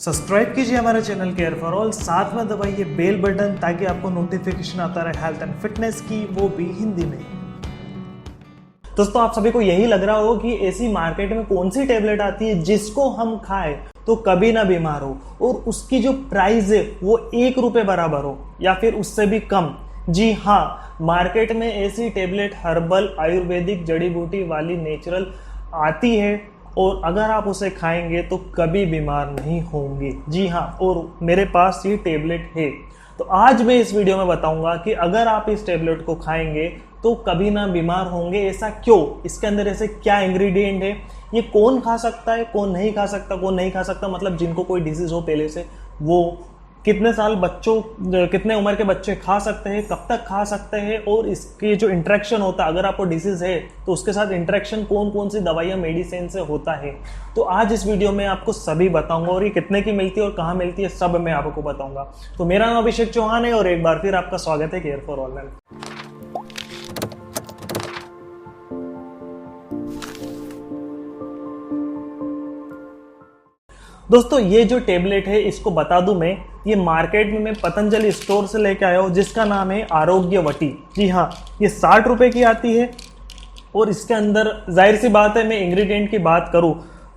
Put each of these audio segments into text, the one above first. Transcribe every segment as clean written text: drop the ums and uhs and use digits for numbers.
Subscribe कीजिए हमारे channel care for all, साथ में दबाइए बेल बटन ताकि आपको नोटिफिकेशन आता रहे हेल्थ एंड फिटनेस की, वो भी हिंदी में। दोस्तों, आप सभी को यही लग रहा हो कि ऐसी मार्केट में कौन सी टेबलेट आती है जिसको हम खाएं तो कभी ना बीमार हो और उसकी जो प्राइस है वो 1 रुपये बराबर हो या फिर उससे भी कम। जी हाँ, मार्केट में ऐसी टेबलेट हर्बल आयुर्वेदिक जड़ी बूटी वाली नेचुरल आती है और अगर आप उसे खाएंगे तो कभी बीमार नहीं होंगे। जी हाँ, और मेरे पास ये टेबलेट है। तो आज मैं इस वीडियो में बताऊंगा कि अगर आप इस टेबलेट को खाएंगे तो कभी ना बीमार होंगे। ऐसा क्यों? इसके अंदर ऐसे क्या इंग्रेडिएंट है? ये कौन खा सकता है, कौन नहीं खा सकता? कौन नहीं खा सकता मतलब जिनको कोई डिजीज हो पहले से, वो कितने साल बच्चों, कितने उम्र के बच्चे खा सकते हैं, कब तक खा सकते हैं, और इसके जो इंटरेक्शन होता है, अगर आपको डिजीज है तो उसके साथ इंटरेक्शन कौन कौन सी दवाइयाँ मेडिसिन से होता है। तो आज इस वीडियो में आपको सभी बताऊंगा और ये कितने की मिलती है और कहाँ मिलती है सब मैं आपको बताऊंगा। तो मेरा नाम अभिषेक चौहान है और एक बार फिर आपका स्वागत है केयर फॉर ऑल में। दोस्तों, ये जो टेबलेट है इसको बता दूं मैं, ये मार्केट में मैं पतंजलि स्टोर से लेके आया हूँ जिसका नाम है आरोग्यवटी। जी हाँ, ये 60 रुपए की आती है और इसके अंदर जाहिर सी बात है, मैं इंग्रेडिएंट की बात करूँ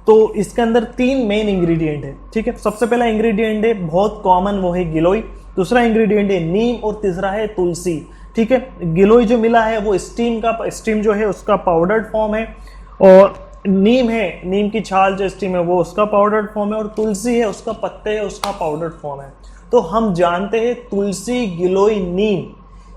तो इसके अंदर 3 मेन इंग्रेडिएंट है। ठीक है, सबसे पहला इंग्रेडिएंट है बहुत कॉमन, वो है गिलोय। दूसरा इंग्रेडिएंट है नीम और तीसरा है तुलसी। ठीक है, गिलोय जो मिला है वो स्टीम जो है उसका पाउडर्ड फॉर्म है, और नीम है, नीम की छाल जो स्टीम है वो उसका पाउडर्ड फॉर्म है, और तुलसी है, उसका पत्ते है, उसका पाउडर्ड फॉर्म है। तो हम जानते हैं तुलसी, गिलोय, नीम,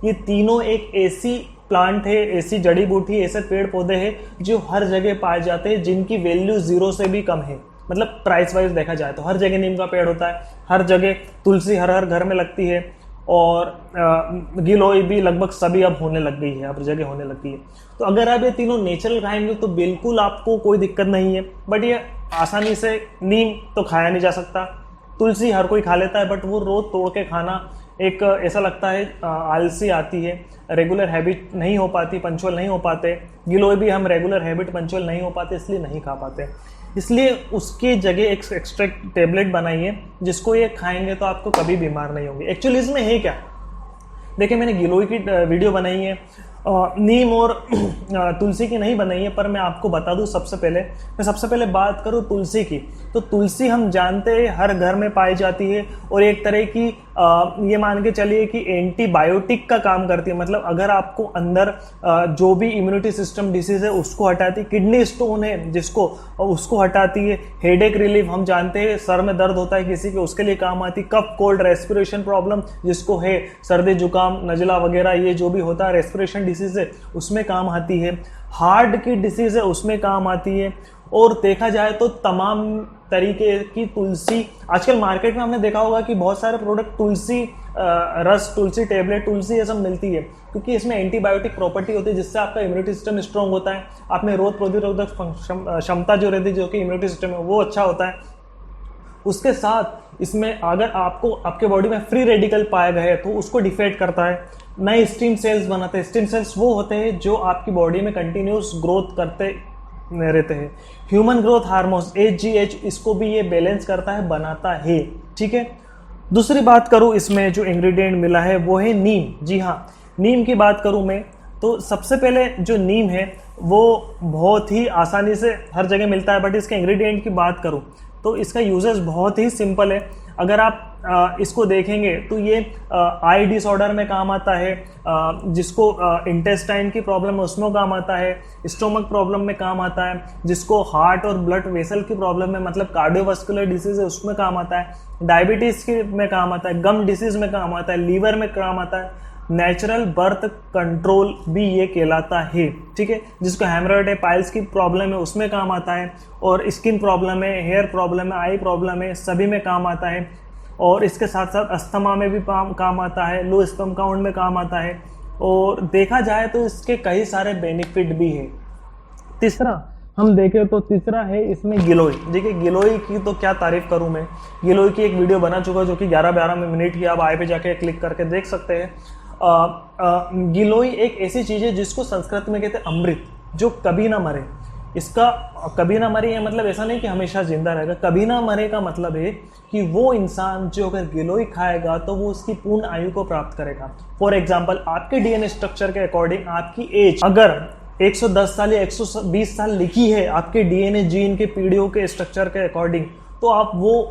ये तीनों एक ऐसी प्लांट है, ऐसी जड़ी बूटी, ऐसे पेड़ पौधे हैं जो हर जगह पाए जाते हैं, जिनकी वैल्यू 0 से भी कम है। मतलब प्राइस वाइज देखा जाए तो हर जगह नीम का पेड़ होता है, हर जगह तुलसी हर घर में लगती है, और गिलोय भी लगभग सभी अब होने लग गई है, हर जगह होने लग गई है। तो अगर आप ये तीनों नेचुरल खाएंगे तो बिल्कुल आपको कोई दिक्कत नहीं है। बट ये आसानी से, नीम तो खाया नहीं जा सकता, तुलसी हर कोई खा लेता है बट वो रोज तोड़ के खाना एक ऐसा लगता है, आलसी आती है, रेगुलर हैबिट नहीं हो पाती, पंचुअल नहीं हो पाते। गिलोय भी हम रेगुलर हैबिट पंचुअल नहीं हो पाते, इसलिए नहीं खा पाते। इसलिए उसके जगह एक एक्सट्रैक्ट टेबलेट बनाइए जिसको ये खाएंगे तो आपको कभी बीमार नहीं होंगे। एक्चुअली इसमें है क्या, देखिए मैंने गिलोय की वीडियो बनाई है, नीम और तुलसी की नहीं बनाई है, पर मैं आपको बता दूं। सबसे पहले बात करूं तुलसी की, तो तुलसी हम जानते हैं हर घर में पाई जाती है और एक तरह की ये मान के चलिए कि एंटीबायोटिक का काम करती है। मतलब अगर आपको अंदर जो भी इम्यूनिटी सिस्टम डिसीज है उसको हटाती है, किडनी स्टोन है जिसको, उसको हटाती है, हेडेक रिलीफ हम जानते हैं, सर में दर्द होता है किसी के, उसके लिए काम आती है, कफ कोल्ड रेस्पिरेशन प्रॉब्लम जिसको है, सर्दी जुकाम नजला वगैरह ये जो भी होता है रेस्पिरेशन डिसीज है उसमें काम आती है, हार्ट की डिसीज है उसमें काम आती है। और देखा जाए तो तमाम तरीके की तुलसी आजकल मार्केट में हमने देखा होगा कि बहुत सारे प्रोडक्ट तुलसी रस, तुलसी टेबलेट, तुलसी ये सब मिलती है, क्योंकि इसमें एंटीबायोटिक प्रॉपर्टी होती है जिससे आपका इम्यूनिटी सिस्टम स्ट्रांग होता है, आप में रोग प्रतिरोधक क्षमता जो रहती है, जो कि इम्यूनिटी सिस्टम है वो अच्छा होता है। उसके साथ इसमें अगर आपको आपके बॉडी में फ्री रेडिकल पाए गए तो उसको डिफेक्ट करता है, नए स्टीम सेल्स बनाते हैं। स्टीम सेल्स वो होते हैं जो आपकी बॉडी में कंटिन्यूस ग्रोथ करते रहते हैं। ह्यूमन ग्रोथ हार्मोन्स HGH, इसको भी ये बैलेंस करता है, बनाता है। ठीक है, दूसरी बात करूं, इसमें जो इंग्रेडिएंट मिला है वो है नीम। जी हाँ, नीम की बात करूं मैं तो सबसे पहले जो नीम है वो बहुत ही आसानी से हर जगह मिलता है, बट इसके इंग्रेडिएंट की बात करूं तो इसका यूजेस बहुत ही सिंपल है। अगर आप इसको देखेंगे तो ये आई डिसऑर्डर में काम आता है, जिसको इंटेस्टाइन की प्रॉब्लम है उसमें काम आता है, स्टोमक प्रॉब्लम में काम आता है, जिसको हार्ट और ब्लड वेसल की प्रॉब्लम है मतलब कार्डियोवास्कुलर डिसीज है उसमें काम आता है, डायबिटीज के में काम आता है, गम डिसीज में काम आता है, लीवर में काम आता है, नेचुरल बर्थ कंट्रोल भी ये कहलाता है। ठीक है, जिसको हेमरॉइड है, पाइल्स की प्रॉब्लम है उसमें काम आता है, और स्किन प्रॉब्लम है, हेयर प्रॉब्लम है, आई प्रॉब्लम है, सभी में काम आता है। और इसके साथ साथ अस्थमा में भी काम आता है, लो स्पर्म काउंट में काम आता है, और देखा जाए तो इसके कई सारे बेनिफिट भी है। तीसरा हम देखें तो तीसरा है इसमें गिलोय। देखिए गिलोय की तो क्या तारीफ करूं मैं, गिलोय की एक वीडियो बना चुका जो कि 11-12 मिनट की, आप आई पे जाके क्लिक करके देख सकते हैं। गिलोय एक ऐसी चीज है जिसको संस्कृत में कहते हैं अमृत, जो कभी ना मरे। इसका कभी ना मरे मतलब ऐसा नहीं कि हमेशा जिंदा रहेगा। कभी ना मरे का मतलब है कि वो इंसान जो अगर गिलोय खाएगा तो वो उसकी पूर्ण आयु को प्राप्त करेगा। फॉर एग्जाम्पल, आपके डीएनए स्ट्रक्चर के अकॉर्डिंग आपकी एज अगर 110 साल या 120 साल लिखी है आपके डीएनए जीन के पीढ़ियों के स्ट्रक्चर के अकॉर्डिंग, तो आप वो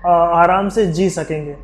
आराम से जी सकेंगे।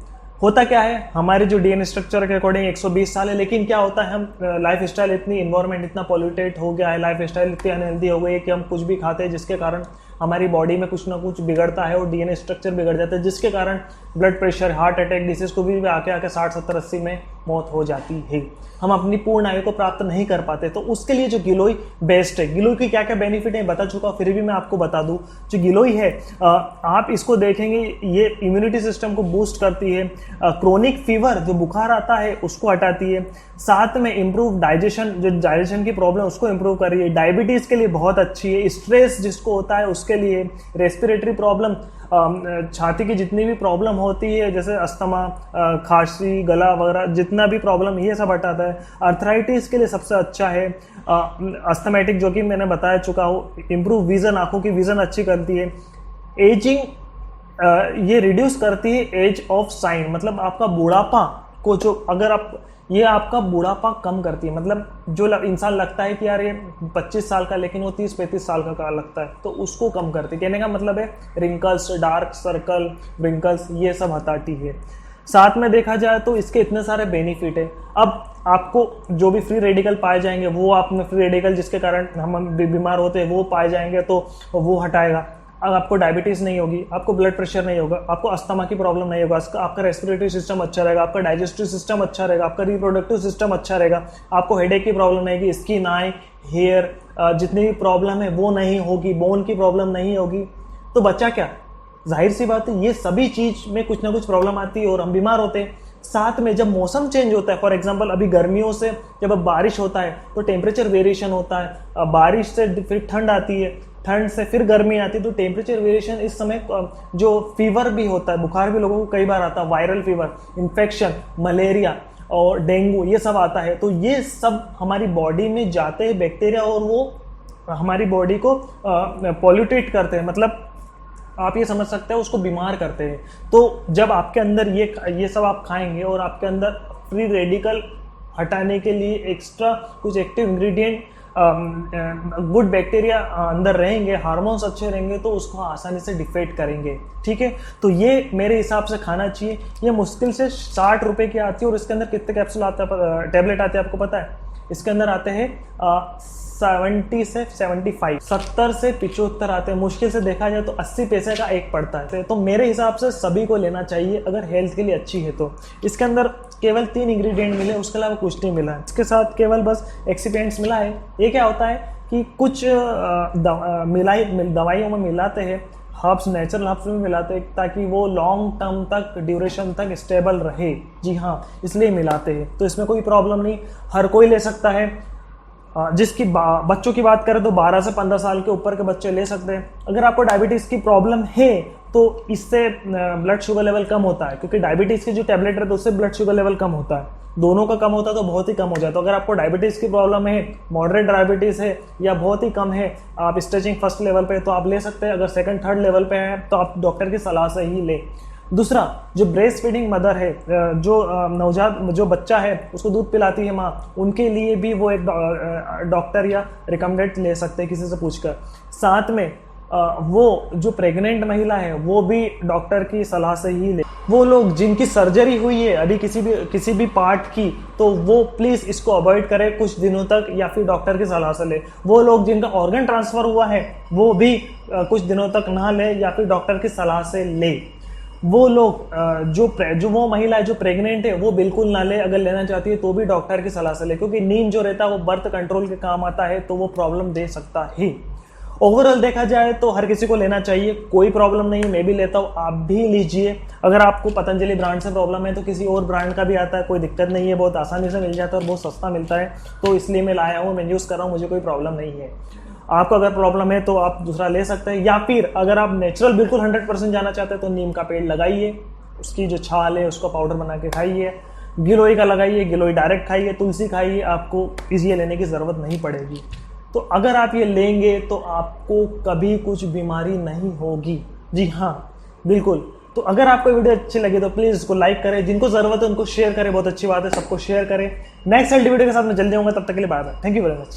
होता क्या है, हमारे जो डीएनए स्ट्रक्चर के अकॉर्डिंग 120 साल है, लेकिन क्या होता है, हम लाइफ स्टाइल इतनी, इन्वायरमेंट इतना पॉल्यूटेड हो गया है, लाइफ स्टाइल इतनी अनहेल्दी हो गई है कि हम कुछ भी खाते हैं जिसके कारण हमारी बॉडी में कुछ ना कुछ बिगड़ता है और डीएनए स्ट्रक्चर बिगड़ जाता है, जिसके कारण blood pressure, heart attack, disease को भी आके आके 60, 70, 80 में मौत हो जाती है। हम अपनी पूर्ण आयु को प्राप्त नहीं कर पाते। तो उसके लिए जो गिलोय बेस्ट है, गिलोय की क्या क्या बेनिफिट है बता चुका, फिर भी मैं आपको बता दूं। जो गिलोय है, आप इसको देखेंगे, ये इम्यूनिटी सिस्टम को बूस्ट करती है, क्रोनिक फीवर जो बुखार आता है उसको हटाती है, साथ में इम्प्रूव डाइजेशन, जो डाइजेशन की प्रॉब्लम उसको इम्प्रूव कर रही है, डायबिटीज के लिए बहुत अच्छी है, स्ट्रेस जिसको होता है उसके लिए, रेस्पिरेटरी प्रॉब्लम, छाती की जितनी भी प्रॉब्लम होती है जैसे अस्थमा, खांसी, गला वगैरह, जितना भी प्रॉब्लम ये सब हटाता है। अर्थराइटिस के लिए सबसे अच्छा है। अस्थमेटिक जो कि मैंने बता चुका हूँ। इम्प्रूव विजन, आंखों की विजन अच्छी करती है। एजिंग ये रिड्यूस करती है एज ऑफ साइन, मतलब आपका बुढ़ापा को जो, अगर आप, ये आपका बुढ़ापा कम करती है। मतलब जो इंसान लगता है कि यार ये 25 साल का, लेकिन वो 30-35 साल का लगता है, तो उसको कम करती है। कहने का मतलब है रिंकल्स, डार्क सर्कल, रिंकल्स, ये सब हटाती है। साथ में देखा जाए तो इसके इतने सारे बेनिफिट है। अब आपको जो भी फ्री रेडिकल पाए जाएंगे, वो आप में फ्री रेडिकल जिसके कारण हम बीमार होते हैं वो पाए जाएंगे, तो वो हटाएगा। अब आपको डायबिटीज़ नहीं होगी, आपको ब्लड प्रेशर नहीं होगा, आपको अस्थमा की प्रॉब्लम नहीं होगा, आपका रेस्पिरेटरी सिस्टम अच्छा रहेगा, आपका डाइजेस्टिव सिस्टम अच्छा रहेगा, आपका रिप्रोडक्टिव सिस्टम अच्छा रहेगा, आपको हेडेक की प्रॉब्लम नहीं होगी, स्किन, आई, हेयर, जितनी भी प्रॉब्लम है वो नहीं होगी, बोन की प्रॉब्लम नहीं होगी। तो बच्चा क्या, जाहिर सी बात है ये सभी चीज में कुछ ना कुछ प्रॉब्लम आती है और हम बीमार होते हैं। साथ में जब मौसम चेंज होता है, फॉर एग्जांपल अभी गर्मियों से जब अब बारिश होता है तो टेम्परेचर वेरिएशन होता है, बारिश से फिर ठंड आती है, ठंड से फिर गर्मी आती है, तो टेम्परेचर वेरिएशन इस समय जो फीवर भी होता है, बुखार भी लोगों को कई बार आता है, वायरल फीवर, इन्फेक्शन, मलेरिया और डेंगू, ये सब आता है। तो ये सब हमारी बॉडी में जाते हैं बैक्टीरिया और वो हमारी बॉडी को पॉल्यूटेट करते हैं, मतलब आप ये समझ सकते हैं उसको बीमार करते हैं। तो जब आपके अंदर ये सब आप खाएंगे और आपके अंदर फ्री रेडिकल हटाने के लिए एक्स्ट्रा कुछ एक्टिव इंग्रेडिएंट, गुड बैक्टीरिया अंदर रहेंगे, हार्मोन्स अच्छे रहेंगे, तो उसको आसानी से डिफेट करेंगे। ठीक है, तो ये मेरे हिसाब से खाना चाहिए। ये मुश्किल से 60 रुपए की आती है और इसके अंदर कितने कैप्सूल आते हैं, टैबलेट आते हैं आपको पता है? इसके अंदर आते हैं 70 से 75, 70 से 75 आते हैं। मुश्किल से देखा जाए तो 80 पैसे का एक पड़ता है। तो मेरे हिसाब से सभी को लेना चाहिए अगर हेल्थ के लिए अच्छी है तो। इसके अंदर केवल 3 इंग्रेडिएंट मिले, उसके अलावा कुछ नहीं मिला है। इसके साथ केवल बस एक्सीपेंट्स मिला है। ये क्या होता है कि कुछ दवाइयों में मिलाते हैं, हर्ब्स, नेचुरल हर्ब्स में मिलाते हैं ताकि वो लॉन्ग टर्म तक, ड्यूरेशन तक स्टेबल रहे। जी हाँ, इसलिए मिलाते हैं। तो इसमें कोई प्रॉब्लम नहीं, हर कोई ले सकता है। जिसकी बच्चों की बात करें तो 12 से 15 साल के ऊपर के बच्चे ले सकते हैं। अगर आपको डायबिटीज़ की प्रॉब्लम है तो इससे ब्लड शुगर लेवल कम होता है, क्योंकि डायबिटीज़ की जो टैबलेट रहता है उससे ब्लड शुगर लेवल कम होता है। दोनों का कम होता है तो बहुत ही कम हो जाता है। तो अगर आपको डायबिटीज़ की प्रॉब्लम है, मॉडरेट डायबिटीज़ है या बहुत ही कम है, आप स्टेजिंग फर्स्ट लेवल पे, तो आप ले सकते हैं। अगर सेकंड थर्ड लेवल पे है तो आप डॉक्टर की सलाह से ही ले। दूसरा, जो ब्रेस्ट फीडिंग मदर है, जो नवजात जो बच्चा है उसको दूध पिलाती है माँ, उनके लिए भी वो एक डॉक्टर या रिकमेंडेड ले सकते हैं किसी से पूछकर। साथ में वो जो प्रेग्नेंट महिला है वो भी डॉक्टर की सलाह से ही ले। वो लोग जिनकी सर्जरी हुई है अभी किसी भी पार्ट की, तो वो प्लीज़ इसको अवॉइड करें कुछ दिनों तक, या फिर डॉक्टर की सलाह से ले। वो लोग जिनका ऑर्गन ट्रांसफ़र हुआ है वो भी कुछ दिनों तक ना ले या फिर डॉक्टर की सलाह से ले। वो लोग जो वो महिला है जो प्रेग्नेंट है वो बिल्कुल ना ले। अगर लेना चाहती है तो भी डॉक्टर की सलाह से ले, क्योंकि नींद जो रहता है वो बर्थ कंट्रोल के काम आता है, तो वो प्रॉब्लम दे सकता है। ओवरऑल देखा जाए तो हर किसी को लेना चाहिए, कोई प्रॉब्लम नहीं, मैं भी लेता हूँ, आप भी लीजिए। अगर आपको पतंजलि ब्रांड से प्रॉब्लम है तो किसी और ब्रांड का भी आता है, कोई दिक्कत नहीं है, बहुत आसानी से मिल जाता है और बहुत सस्ता मिलता है, तो इसलिए मैं लाया हूँ, मैं यूज़ कर रहा हूँ, मुझे कोई प्रॉब्लम नहीं है। आपको अगर प्रॉब्लम है तो आप दूसरा ले सकते हैं, या फिर अगर आप नेचुरल बिल्कुल 100% जाना चाहते हैं तो नीम का पेड़ लगाइए, उसकी जो छाल है उसको पाउडर बना के खाइए। गिलोय का लगाइए, गिलोय डायरेक्ट खाइए, तुलसी खाइए, आपको ये लेने की ज़रूरत नहीं पड़ेगी। तो अगर आप ये लेंगे तो आपको कभी कुछ बीमारी नहीं होगी। जी हाँ, बिल्कुल। तो अगर आपको वीडियो अच्छी लगी तो प्लीज़ इसको लाइक करें, जिनको ज़रूरत है उनको शेयर करें, बहुत अच्छी बात है, सबको शेयर करें। नेक्स्ट हेल्दी वीडियो के साथ मैं जल्दी आऊँगा, तब तक के लिए bye bye, thank you very much.